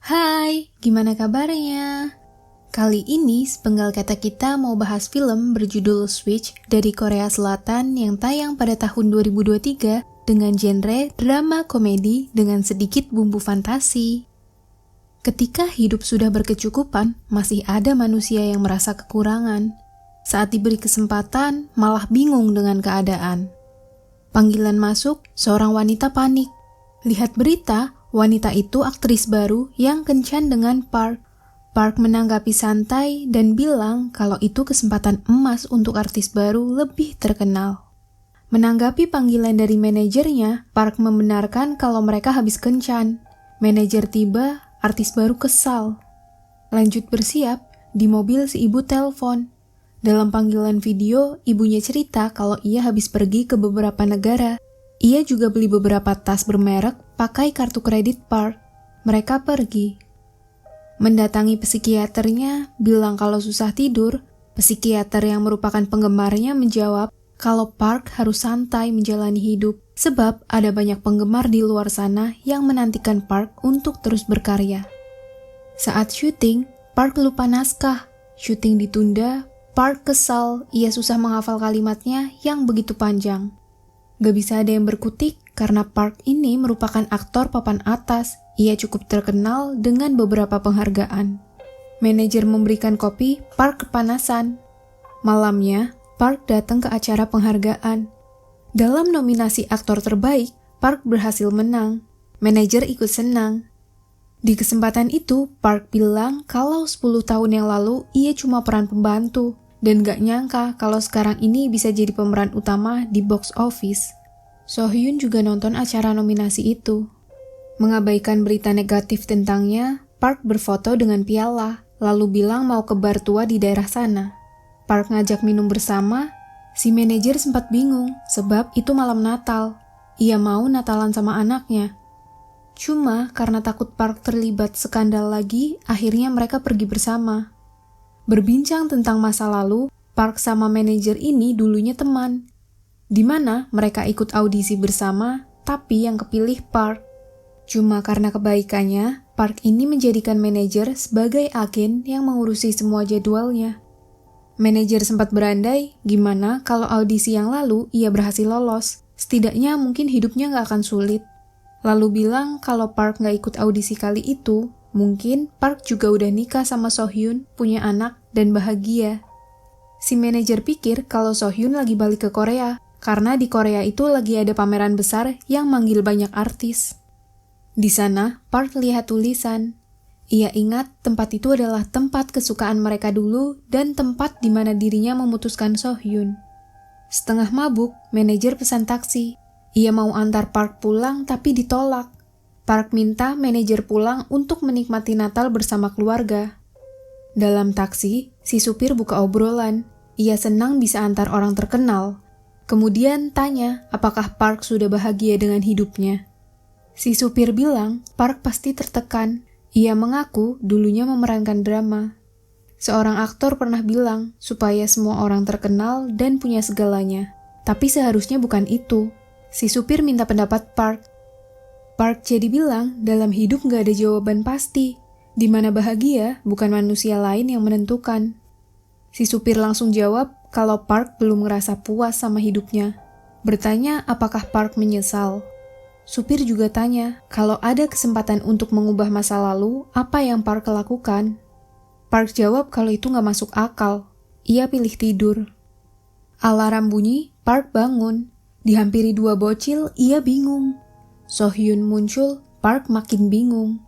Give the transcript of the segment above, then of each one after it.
Hai, gimana kabarnya? Kali ini sepenggal kata kita mau bahas film berjudul Switch dari Korea Selatan yang tayang pada tahun 2023 dengan genre drama komedi dengan sedikit bumbu fantasi. Ketika hidup sudah berkecukupan, masih ada manusia yang merasa kekurangan. Saat diberi kesempatan, malah bingung dengan keadaan. Panggilan masuk, seorang wanita panik. Lihat berita, wanita itu aktris baru yang kencan dengan Park. Park menanggapi santai dan bilang kalau itu kesempatan emas untuk artis baru lebih terkenal. Menanggapi panggilan dari manajernya, Park membenarkan kalau mereka habis kencan. Manajer tiba, artis baru kesal. Lanjut bersiap, di mobil si ibu telepon. Dalam panggilan video, ibunya cerita kalau ia habis pergi ke beberapa negara. Ia juga beli beberapa tas bermerek pakai kartu kredit Park. Mereka pergi. Mendatangi psikiaternya, bilang kalau susah tidur. Psikiater yang merupakan penggemarnya menjawab kalau Park harus santai menjalani hidup, sebab ada banyak penggemar di luar sana yang menantikan Park untuk terus berkarya. Saat syuting, Park lupa naskah. Syuting ditunda, Park kesal, ia susah menghafal kalimatnya yang begitu panjang. Gak bisa ada yang berkutik karena Park ini merupakan aktor papan atas. Ia cukup terkenal dengan beberapa penghargaan. Manajer memberikan kopi, Park kepanasan. Malamnya, Park datang ke acara penghargaan. Dalam nominasi aktor terbaik, Park berhasil menang. Manajer ikut senang. Di kesempatan itu, Park bilang kalau 10 tahun yang lalu ia cuma peran pembantu. Dan gak nyangka kalau sekarang ini bisa jadi pemeran utama di box office. Sohyun juga nonton acara nominasi itu. Mengabaikan berita negatif tentangnya, Park berfoto dengan piala, lalu bilang mau ke bar tua di daerah sana. Park ngajak minum bersama, si manajer sempat bingung sebab itu malam Natal. Ia mau Natalan sama anaknya. Cuma karena takut Park terlibat skandal lagi, akhirnya mereka pergi bersama. Berbincang tentang masa lalu, Park sama manajer ini dulunya teman, di mana mereka ikut audisi bersama, tapi yang kepilih Park. Cuma karena kebaikannya, Park ini menjadikan manajer sebagai agen yang mengurusi semua jadwalnya. Manajer sempat berandai, gimana kalau audisi yang lalu ia berhasil lolos, setidaknya mungkin hidupnya gak akan sulit. Lalu bilang kalau Park gak ikut audisi kali itu, mungkin Park juga udah nikah sama Sohyun, punya anak, dan bahagia. Si manajer pikir kalau Sohyun lagi balik ke Korea, karena di Korea itu lagi ada pameran besar yang manggil banyak artis. Di sana, Park lihat tulisan. Ia ingat tempat itu adalah tempat kesukaan mereka dulu dan tempat di mana dirinya memutuskan Sohyun. Setengah mabuk, manajer pesan taksi. Ia mau antar Park pulang tapi ditolak. Park minta manajer pulang untuk menikmati Natal bersama keluarga. Dalam taksi, si supir buka obrolan. Ia senang bisa antar orang terkenal. Kemudian tanya apakah Park sudah bahagia dengan hidupnya. Si supir bilang Park pasti tertekan. Ia mengaku dulunya memerankan drama. Seorang aktor pernah bilang supaya semua orang terkenal dan punya segalanya. Tapi seharusnya bukan itu. Si supir minta pendapat Park. Park jadi bilang, dalam hidup gak ada jawaban pasti, di mana bahagia bukan manusia lain yang menentukan. Si supir langsung jawab kalau Park belum ngerasa puas sama hidupnya. Bertanya apakah Park menyesal. Supir juga tanya, kalau ada kesempatan untuk mengubah masa lalu, apa yang Park lakukan? Park jawab kalau itu gak masuk akal. Ia pilih tidur. Alarm bunyi, Park bangun. Dihampiri 2 bocil, ia bingung. Sohyun muncul, Park makin bingung.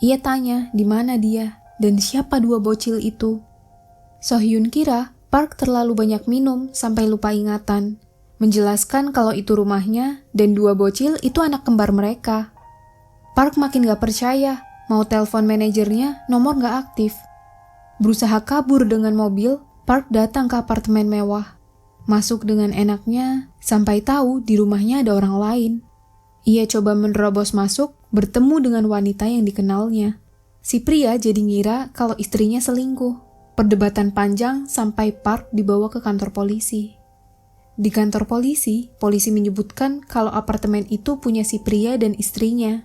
Ia tanya di mana dia dan siapa 2 bocil itu. Sohyun kira Park terlalu banyak minum sampai lupa ingatan, menjelaskan kalau itu rumahnya dan 2 bocil itu anak kembar mereka. Park makin gak percaya, mau telepon manajernya, nomor gak aktif. Berusaha kabur dengan mobil, Park datang ke apartemen mewah. Masuk dengan enaknya, sampai tahu di rumahnya ada orang lain. Ia coba menerobos masuk, bertemu dengan wanita yang dikenalnya. Si pria jadi ngira kalau istrinya selingkuh. Perdebatan panjang sampai Park dibawa ke kantor polisi. Di kantor polisi, polisi menyebutkan kalau apartemen itu punya si pria dan istrinya.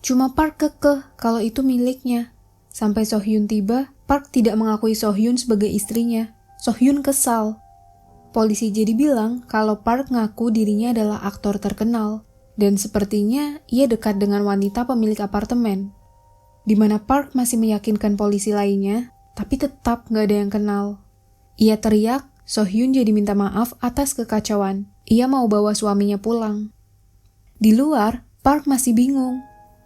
Cuma Park kekeh kalau itu miliknya. Sampai Sohyun tiba, Park tidak mengakui Sohyun sebagai istrinya. Sohyun kesal. Polisi jadi bilang kalau Park ngaku dirinya adalah aktor terkenal. Dan sepertinya ia dekat dengan wanita pemilik apartemen. Di mana Park masih meyakinkan polisi lainnya, tapi tetap gak ada yang kenal. Ia teriak, Sohyun jadi minta maaf atas kekacauan. Ia mau bawa suaminya pulang. Di luar, Park masih bingung.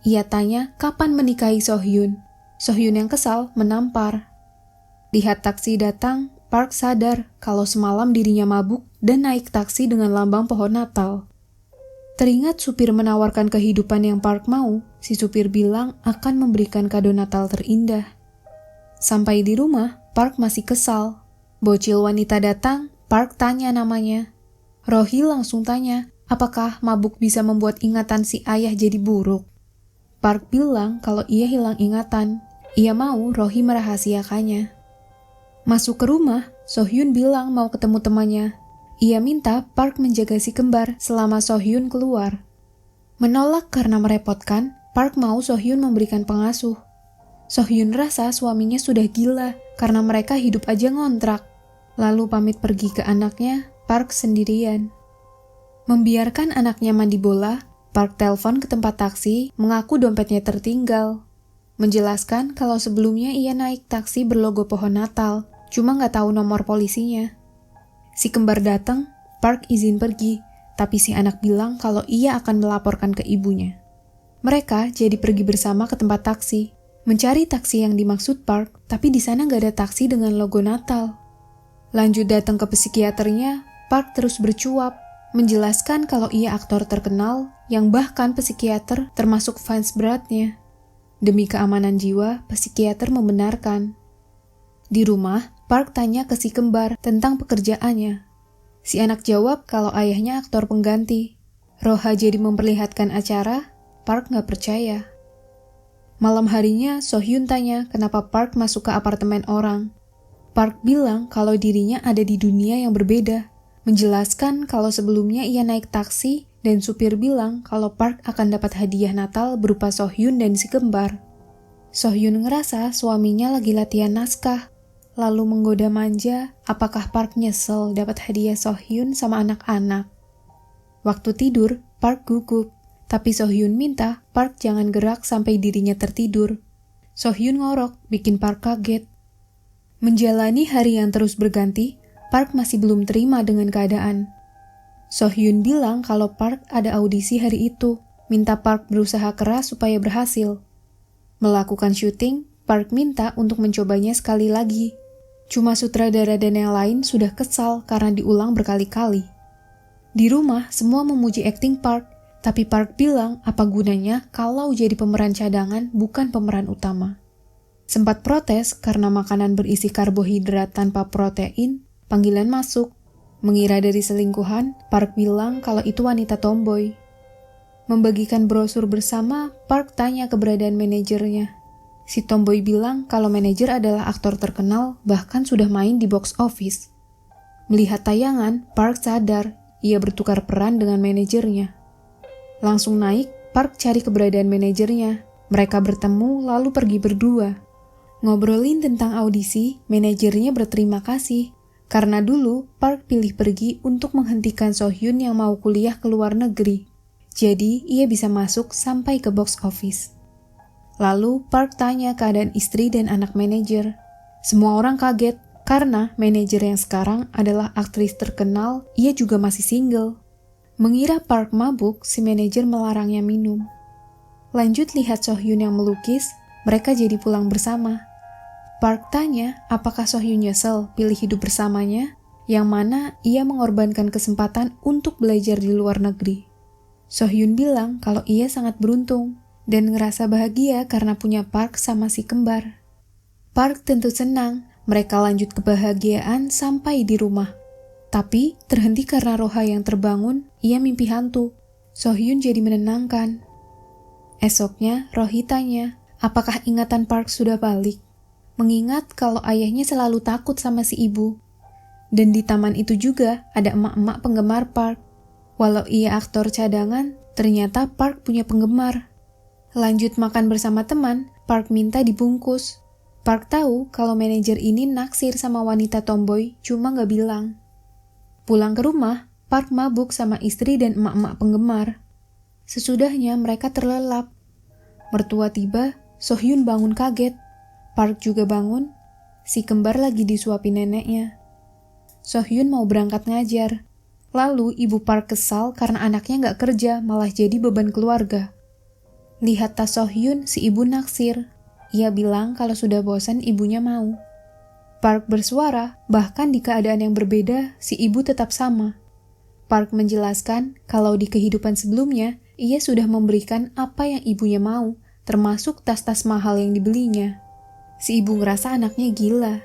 Ia tanya kapan menikahi Sohyun. Sohyun yang kesal menampar. Lihat taksi datang, Park sadar kalau semalam dirinya mabuk dan naik taksi dengan lambang pohon Natal. Teringat supir menawarkan kehidupan yang Park mau, si supir bilang akan memberikan kado Natal terindah. Sampai di rumah, Park masih kesal. Bocil wanita datang, Park tanya namanya. Rohi langsung tanya, apakah mabuk bisa membuat ingatan si ayah jadi buruk? Park bilang kalau ia hilang ingatan. Ia mau Rohi merahasiakannya. Masuk ke rumah, Sohyun bilang mau ketemu temannya. Ia minta Park menjaga si kembar selama Sohyun keluar. Menolak karena merepotkan, Park mau Sohyun memberikan pengasuh. Sohyun rasa suaminya sudah gila karena mereka hidup aja ngontrak. Lalu pamit pergi ke anaknya, Park sendirian. Membiarkan anaknya mandi bola, Park telepon ke tempat taksi, mengaku dompetnya tertinggal. Menjelaskan kalau sebelumnya ia naik taksi berlogo pohon Natal, cuma nggak tahu nomor polisinya. Si kembar datang, Park izin pergi, tapi si anak bilang kalau ia akan melaporkan ke ibunya. Mereka jadi pergi bersama ke tempat taksi, mencari taksi yang dimaksud Park, tapi di sana nggak ada taksi dengan logo Natal. Lanjut datang ke psikiaternya, Park terus bercuap, menjelaskan kalau ia aktor terkenal yang bahkan psikiater termasuk fans beratnya. Demi keamanan jiwa, psikiater membenarkan. Di rumah, Park tanya ke si kembar tentang pekerjaannya. Si anak jawab kalau ayahnya aktor pengganti. Roha jadi memperlihatkan acara, Park nggak percaya. Malam harinya, Sohyun tanya kenapa Park masuk ke apartemen orang. Park bilang kalau dirinya ada di dunia yang berbeda, menjelaskan kalau sebelumnya ia naik taksi dan supir bilang kalau Park akan dapat hadiah Natal berupa Sohyun dan si kembar. Sohyun ngerasa suaminya lagi latihan naskah, lalu menggoda manja apakah Park nyesel dapat hadiah Sohyun sama anak-anak. Waktu tidur, Park gugup. Tapi Sohyun minta Park jangan gerak sampai dirinya tertidur. Sohyun ngorok, bikin Park kaget. Menjalani hari yang terus berganti, Park masih belum terima dengan keadaan. Sohyun bilang kalau Park ada audisi hari itu, minta Park berusaha keras supaya berhasil. Melakukan syuting, Park minta untuk mencobanya sekali lagi. Cuma sutradara dan yang lain sudah kesal karena diulang berkali-kali. Di rumah, semua memuji akting Park, tapi Park bilang apa gunanya kalau jadi pemeran cadangan bukan pemeran utama. Sempat protes karena makanan berisi karbohidrat tanpa protein, panggilan masuk. Mengira dari selingkuhan, Park bilang kalau itu wanita tomboy. Membagikan brosur bersama, Park tanya keberadaan manajernya. Si tomboy bilang kalau manajer adalah aktor terkenal bahkan sudah main di box office. Melihat tayangan, Park sadar ia bertukar peran dengan manajernya. Langsung naik, Park cari keberadaan manajernya. Mereka bertemu lalu pergi berdua. Ngobrolin tentang audisi, manajernya berterima kasih. Karena dulu, Park pilih pergi untuk menghentikan Sohyun yang mau kuliah ke luar negeri. Jadi, ia bisa masuk sampai ke box office. Lalu, Park tanya keadaan istri dan anak manajer. Semua orang kaget, karena manajer yang sekarang adalah aktris terkenal, ia juga masih single. Mengira Park mabuk, si manajer melarangnya minum. Lanjut lihat Sohyun yang melukis, mereka jadi pulang bersama. Park tanya apakah Sohyun nyesel pilih hidup bersamanya, yang mana ia mengorbankan kesempatan untuk belajar di luar negeri. Sohyun bilang kalau ia sangat beruntung dan ngerasa bahagia karena punya Park sama si kembar. Park tentu senang, mereka lanjut kebahagiaan sampai di rumah. Tapi terhenti karena Roha yang terbangun, ia mimpi hantu. Sohyun jadi menenangkan. Esoknya, Rohi tanya, apakah ingatan Park sudah balik? Mengingat kalau ayahnya selalu takut sama si ibu. Dan di taman itu juga ada emak-emak penggemar Park. Walau ia aktor cadangan, ternyata Park punya penggemar. Lanjut makan bersama teman, Park minta dibungkus. Park tahu kalau manajer ini naksir sama wanita tomboy, cuma gak bilang. Pulang ke rumah, Park mabuk sama istri dan emak-emak penggemar. Sesudahnya mereka terlelap. Mertua tiba, Sohyun bangun kaget. Park juga bangun, si kembar lagi disuapin neneknya. Sohyun mau berangkat ngajar. Lalu ibu Park kesal karena anaknya gak kerja, malah jadi beban keluarga. Lihat tas Sohyun, si ibu naksir. Ia bilang kalau sudah bosan ibunya mau. Park bersuara, bahkan di keadaan yang berbeda, si ibu tetap sama. Park menjelaskan kalau di kehidupan sebelumnya, ia sudah memberikan apa yang ibunya mau, termasuk tas-tas mahal yang dibelinya. Si ibu ngerasa anaknya gila.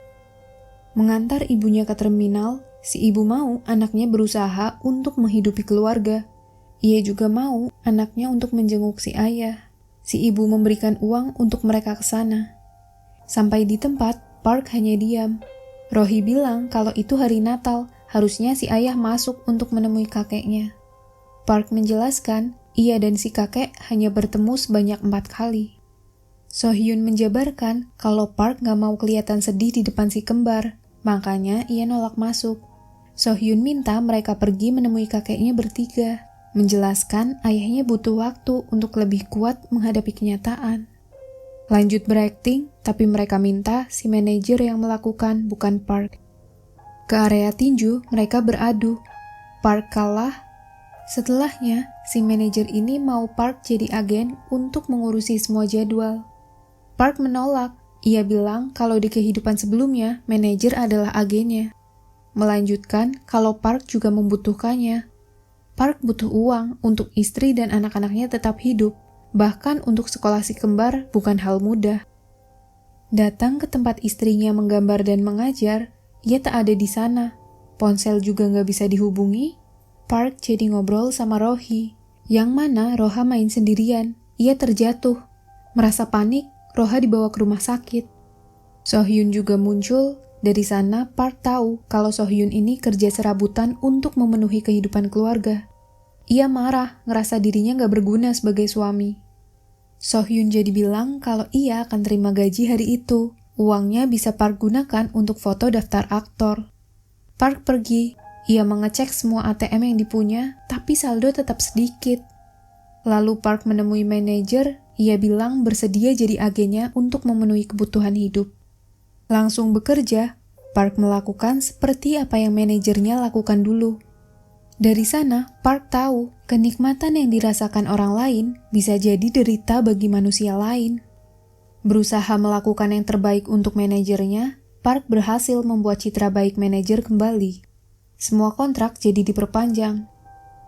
Mengantar ibunya ke terminal, si ibu mau anaknya berusaha untuk menghidupi keluarga. Ia juga mau anaknya untuk menjenguk si ayah. Si ibu memberikan uang untuk mereka ke sana. Sampai di tempat, Park hanya diam. Rohi bilang kalau itu hari Natal, harusnya si ayah masuk untuk menemui kakeknya. Park menjelaskan, ia dan si kakek hanya bertemu sebanyak 4 kali. Sohyun menjabarkan kalau Park gak mau kelihatan sedih di depan si kembar, makanya ia nolak masuk. Sohyun minta mereka pergi menemui kakeknya bertiga, menjelaskan ayahnya butuh waktu untuk lebih kuat menghadapi kenyataan. Lanjut berakting, tapi mereka minta si manajer yang melakukan, bukan Park. Ke area tinju, mereka beradu. Park kalah. Setelahnya, si manajer ini mau Park jadi agen untuk mengurusi semua jadwal. Park menolak. Ia bilang kalau di kehidupan sebelumnya, manajer adalah agennya. Melanjutkan kalau Park juga membutuhkannya. Park butuh uang untuk istri dan anak-anaknya tetap hidup, bahkan untuk sekolah si kembar bukan hal mudah. Datang ke tempat istrinya menggambar dan mengajar, ia tak ada di sana. Ponsel juga nggak bisa dihubungi. Park jadi ngobrol sama Rohi, yang mana Roha main sendirian. Ia terjatuh. Merasa panik, Roha dibawa ke rumah sakit. Sohyun juga muncul. Dari sana, Park tahu kalau Sohyun ini kerja serabutan untuk memenuhi kehidupan keluarga. Ia marah, ngerasa dirinya gak berguna sebagai suami. Sohyun jadi bilang kalau ia akan terima gaji hari itu. Uangnya bisa Park gunakan untuk foto daftar aktor. Park pergi. Ia mengecek semua ATM yang dipunya, tapi saldo tetap sedikit. Lalu Park menemui manajer. Ia bilang bersedia jadi agennya untuk memenuhi kebutuhan hidup. Langsung bekerja, Park melakukan seperti apa yang manajernya lakukan dulu. Dari sana, Park tahu kenikmatan yang dirasakan orang lain bisa jadi derita bagi manusia lain. Berusaha melakukan yang terbaik untuk manajernya, Park berhasil membuat citra baik manajer kembali. Semua kontrak jadi diperpanjang.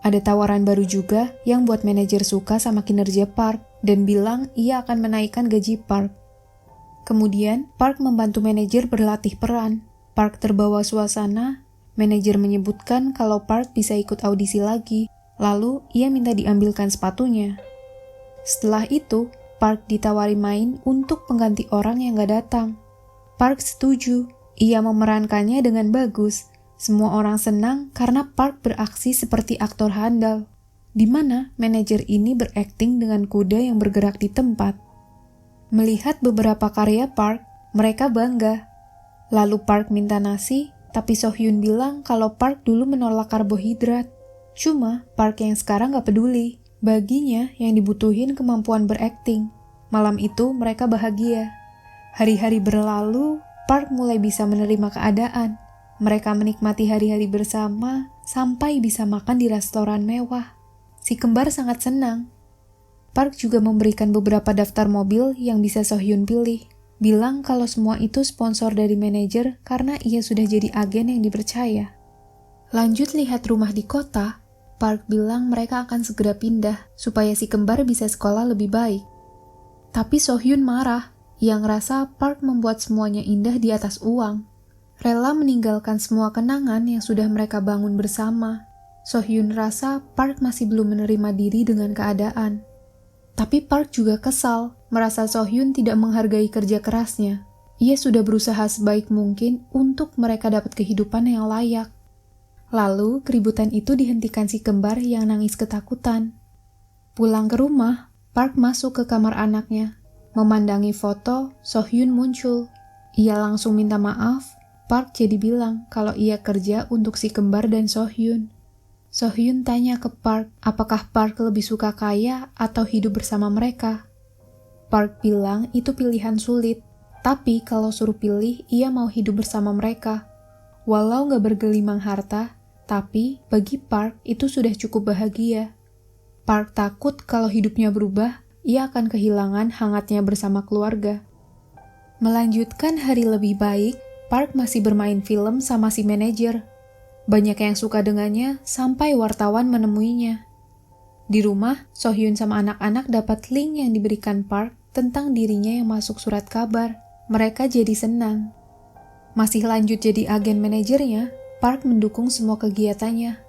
Ada tawaran baru juga yang buat manajer suka sama kinerja Park dan bilang ia akan menaikkan gaji Park. Kemudian, Park membantu manajer berlatih peran. Park terbawa suasana, manajer menyebutkan kalau Park bisa ikut audisi lagi, lalu ia minta diambilkan sepatunya. Setelah itu, Park ditawari main untuk pengganti orang yang gak datang. Park setuju, ia memerankannya dengan bagus. Semua orang senang karena Park beraksi seperti aktor handal, di mana manajer ini berakting dengan kuda yang bergerak di tempat. Melihat beberapa karya Park, mereka bangga. Lalu Park minta nasi, tapi Sohyun bilang kalau Park dulu menolak karbohidrat. Cuma Park yang sekarang gak peduli. Baginya yang dibutuhin kemampuan berakting. Malam itu mereka bahagia. Hari-hari berlalu, Park mulai bisa menerima keadaan. Mereka menikmati hari-hari bersama sampai bisa makan di restoran mewah. Si kembar sangat senang. Park juga memberikan beberapa daftar mobil yang bisa Sohyun pilih. Bilang kalau semua itu sponsor dari manajer karena ia sudah jadi agen yang dipercaya. Lanjut lihat rumah di kota, Park bilang mereka akan segera pindah supaya si kembar bisa sekolah lebih baik. Tapi Sohyun marah, ia ngerasa Park membuat semuanya indah di atas uang. Rela meninggalkan semua kenangan yang sudah mereka bangun bersama. Sohyun rasa Park masih belum menerima diri dengan keadaan. Tapi Park juga kesal, merasa Sohyun tidak menghargai kerja kerasnya. Ia sudah berusaha sebaik mungkin untuk mereka dapat kehidupan yang layak. Lalu, keributan itu dihentikan si kembar yang nangis ketakutan. Pulang ke rumah, Park masuk ke kamar anaknya. Memandangi foto, Sohyun muncul. Ia langsung minta maaf. Park jadi bilang kalau ia kerja untuk si kembar dan Sohyun. Sohyun tanya ke Park, apakah Park lebih suka kaya atau hidup bersama mereka. Park bilang itu pilihan sulit, tapi kalau suruh pilih, ia mau hidup bersama mereka. Walau gak bergelimang harta, tapi bagi Park itu sudah cukup bahagia. Park takut kalau hidupnya berubah, ia akan kehilangan hangatnya bersama keluarga. Melanjutkan hari lebih baik, Park masih bermain film sama si manajer. Banyak yang suka dengannya sampai wartawan menemuinya. Di rumah, Sohyun sama anak-anak dapat link yang diberikan Park tentang dirinya yang masuk surat kabar. Mereka jadi senang. Masih lanjut jadi agen manajernya, Park mendukung semua kegiatannya.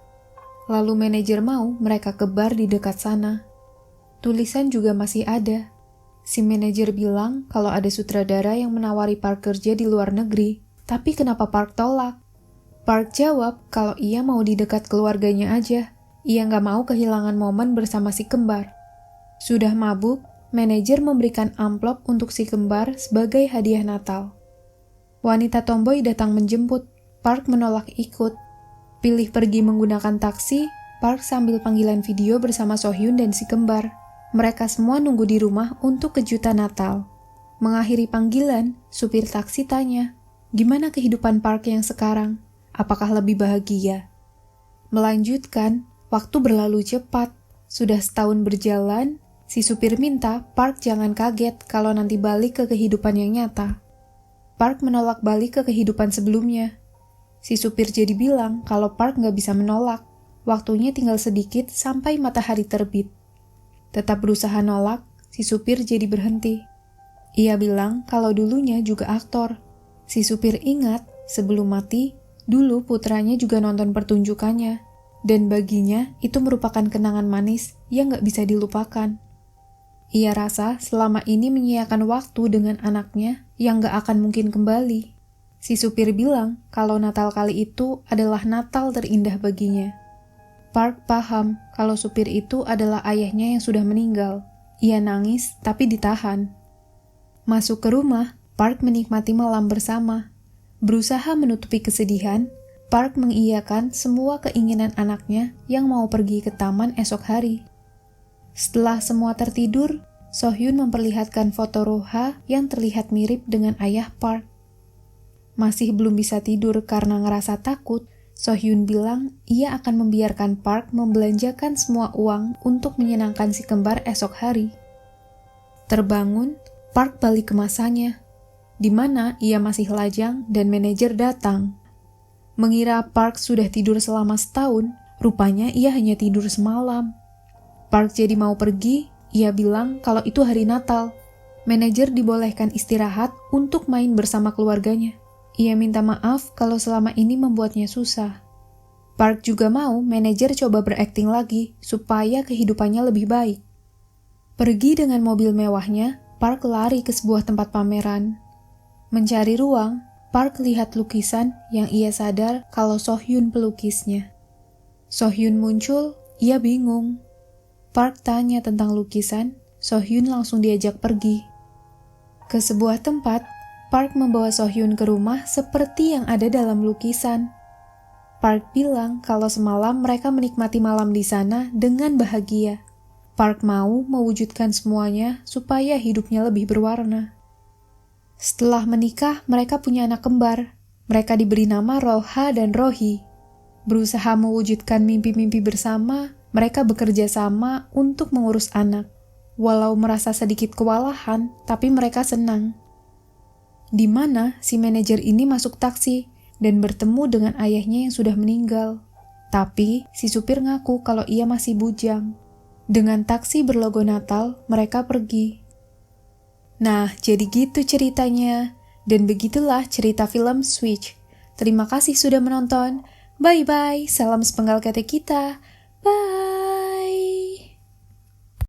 Lalu manajer mau mereka ke bar di dekat sana. Tulisan juga masih ada. Si manajer bilang kalau ada sutradara yang menawari Park kerja di luar negeri, tapi kenapa Park tolak? Park jawab kalau ia mau di dekat keluarganya aja. Ia nggak mau kehilangan momen bersama si kembar. Sudah mabuk, manajer memberikan amplop untuk si kembar sebagai hadiah Natal. Wanita tomboy datang menjemput. Park menolak ikut. Pilih pergi menggunakan taksi, Park sambil panggilan video bersama Sohyun dan si kembar. Mereka semua nunggu di rumah untuk kejutan Natal. Mengakhiri panggilan, supir taksi tanya, gimana kehidupan Park yang sekarang? Apakah lebih bahagia? Melanjutkan, waktu berlalu cepat. Sudah setahun berjalan, si supir minta Park jangan kaget kalau nanti balik ke kehidupan yang nyata. Park menolak balik ke kehidupan sebelumnya. Si supir jadi bilang kalau Park nggak bisa menolak. Waktunya tinggal sedikit sampai matahari terbit. Tetap berusaha nolak, si supir jadi berhenti. Ia bilang kalau dulunya juga aktor. Si supir ingat, sebelum mati, dulu putranya juga nonton pertunjukannya. Dan baginya itu merupakan kenangan manis yang nggak bisa dilupakan. Ia rasa selama ini menyia-nyiakan waktu dengan anaknya yang nggak akan mungkin kembali. Si supir bilang kalau Natal kali itu adalah Natal terindah baginya. Park paham kalau supir itu adalah ayahnya yang sudah meninggal. Ia nangis tapi ditahan. Masuk ke rumah, Park menikmati malam bersama. Berusaha menutupi kesedihan, Park mengiyakan semua keinginan anaknya yang mau pergi ke taman esok hari. Setelah semua tertidur, Sohyun memperlihatkan foto Roha yang terlihat mirip dengan ayah Park. Masih belum bisa tidur karena ngerasa takut, Sohyun bilang ia akan membiarkan Park membelanjakan semua uang untuk menyenangkan si kembar esok hari. Terbangun, Park balik ke masanya, di mana ia masih lajang dan manajer datang. Mengira Park sudah tidur selama setahun, rupanya ia hanya tidur semalam. Park jadi mau pergi, ia bilang kalau itu hari Natal. Manajer dibolehkan istirahat untuk main bersama keluarganya. Ia minta maaf kalau selama ini membuatnya susah. Park juga mau manajer coba berakting lagi supaya kehidupannya lebih baik. Pergi dengan mobil mewahnya, Park lari ke sebuah tempat pameran. Mencari ruang, Park lihat lukisan yang ia sadar kalau Sohyun pelukisnya. Sohyun muncul, ia bingung. Park tanya tentang lukisan, Sohyun langsung diajak pergi. Ke sebuah tempat, Park membawa Sohyun ke rumah seperti yang ada dalam lukisan. Park bilang kalau semalam mereka menikmati malam di sana dengan bahagia. Park mau mewujudkan semuanya supaya hidupnya lebih berwarna. Setelah menikah, mereka punya anak kembar. Mereka diberi nama Roha dan Rohi. Berusaha mewujudkan mimpi-mimpi bersama, mereka bekerja sama untuk mengurus anak. Walau merasa sedikit kewalahan, tapi mereka senang. Di mana si manajer ini masuk taksi dan bertemu dengan ayahnya yang sudah meninggal. Tapi si supir ngaku kalau ia masih bujang. Dengan taksi berlogo Natal, mereka pergi. Nah, jadi gitu ceritanya. Dan begitulah cerita film Switch. Terima kasih sudah menonton. Bye-bye, salam sepenggal kata kita. Bye!